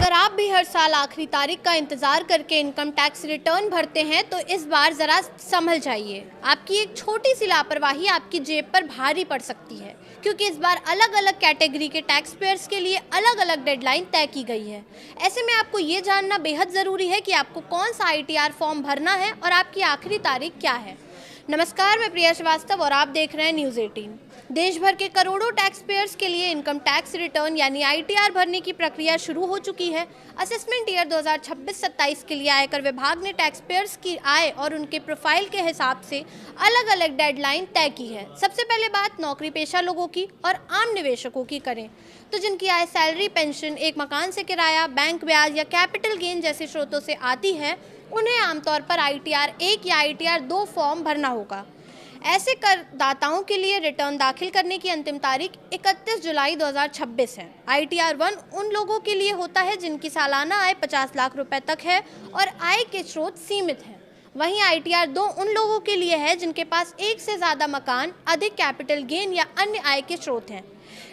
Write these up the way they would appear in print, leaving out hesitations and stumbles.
अगर आप भी हर साल आखिरी तारीख का इंतज़ार करके इनकम टैक्स रिटर्न भरते हैं तो इस बार ज़रा संभल जाइए। आपकी एक छोटी सी लापरवाही आपकी जेब पर भारी पड़ सकती है, क्योंकि इस बार अलग अलग कैटेगरी के टैक्स पेयर्स के लिए अलग अलग डेडलाइन तय की गई है। ऐसे में आपको ये जानना बेहद ज़रूरी है कि आपको कौन सा ITR फॉर्म भरना है और आपकी आखिरी तारीख क्या है। नमस्कार, मैं प्रिया श्रीवास्तव और आप देख रहे हैं न्यूज़ 18। देश भर के करोड़ों टैक्स पेयर्स के लिए इनकम टैक्स रिटर्न यानी ITR भरने की प्रक्रिया शुरू हो चुकी है। असेसमेंट ईयर 2026-27 के लिए आयकर विभाग ने टैक्स पेयर्स की आय और उनके प्रोफाइल के हिसाब से अलग अलग डेडलाइन तय की है। सबसे पहले बात नौकरी पेशा लोगों की और आम निवेशकों की करें तो जिनकी आय सैलरी, पेंशन, एक मकान से किराया, बैंक ब्याज या कैपिटल गेन जैसे स्रोतों से आती है, उन्हें आमतौर पर ITR 1 या ITR 2 फॉर्म भरना होगा। ऐसे करदाताओं के लिए रिटर्न दाखिल करने की अंतिम तारीख 31 जुलाई 2026 है। ITR 1 उन लोगों के लिए होता है जिनकी सालाना आय 50 लाख रुपए तक है और आय के स्रोत सीमित हैं। वहीं ITR 2 उन लोगों के लिए है जिनके पास एक से ज़्यादा मकान, अधिक कैपिटल गेन या अन्य आय के स्रोत हैं,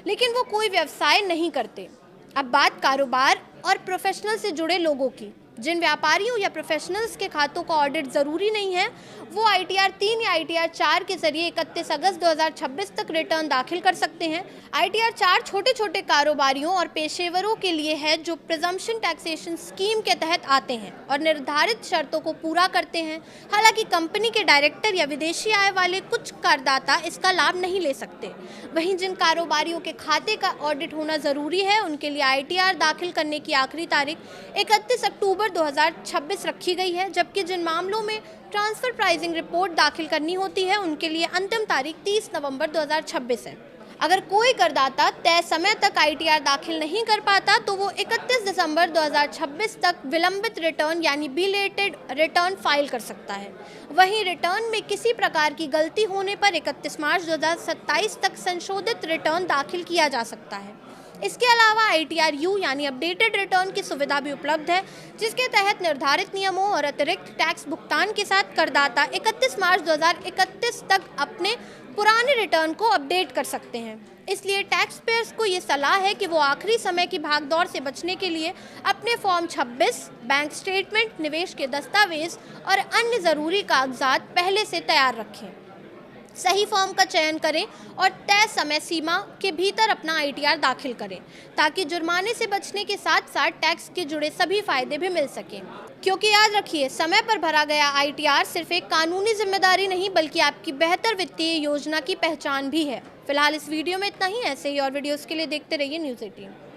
लेकिन वो कोई व्यवसाय नहीं करते। अब बात कारोबार और प्रोफेशनल से जुड़े लोगों की। जिन व्यापारियों या प्रोफेशनल्स के खातों का ऑडिट ज़रूरी नहीं है, वो ITR 3 या ITR 4 के जरिए 31 अगस्त 2026 तक रिटर्न दाखिल कर सकते हैं। ITR 4 छोटे छोटे कारोबारियों और पेशेवरों के लिए है जो प्रिजम्पशन टैक्सेशन स्कीम के तहत आते हैं और निर्धारित शर्तों को पूरा करते हैं। हालांकि कंपनी के डायरेक्टर या विदेशी आय वाले कुछ करदाता इसका लाभ नहीं ले सकते। वहीं जिन कारोबारियों के खाते का ऑडिट होना ज़रूरी है, उनके लिए ITR दाखिल करने की आखिरी तारीख 31 अक्टूबर 2026 रखी गई है, जबकि जिन मामलों में ट्रांसफर प्राइसिंग रिपोर्ट दाखिल करनी होती है, उनके लिए अंतिम तारीख 30 नवंबर 2026 है। अगर कोई करदाता तय समय तक ITR दाखिल नहीं कर पाता तो वो 31 दिसंबर 2026 तक विलंबित रिटर्न यानी बिलेटेड रिटर्न फाइल कर सकता है। वहीं रिटर्न में किसी प्रकार की गलती होने पर 31 मार्च 2027 तक संशोधित रिटर्न दाखिल किया जा सकता है। इसके अलावा ITR U यानी अपडेटेड रिटर्न की सुविधा भी उपलब्ध है, जिसके तहत निर्धारित नियमों और अतिरिक्त टैक्स भुगतान के साथ करदाता 31 मार्च 2031 तक अपने पुराने रिटर्न को अपडेट कर सकते हैं। इसलिए टैक्स पेयर्स को ये सलाह है कि वो आखिरी समय की भागदौड़ से बचने के लिए अपने फॉर्म 26, बैंक स्टेटमेंट, निवेश के दस्तावेज और अन्य ज़रूरी कागजात पहले से तैयार रखें। सही फॉर्म का चयन करें और तय समय सीमा के भीतर अपना ITR दाखिल करें, ताकि जुर्माने से बचने के साथ साथ टैक्स के जुड़े सभी फायदे भी मिल सकें। क्योंकि याद रखिए, समय पर भरा गया ITR सिर्फ एक कानूनी जिम्मेदारी नहीं बल्कि आपकी बेहतर वित्तीय योजना की पहचान भी है। फिलहाल इस वीडियो में इतना ही। ऐसे ही और वीडियोस के लिए देखते रहिए न्यूज़ 18।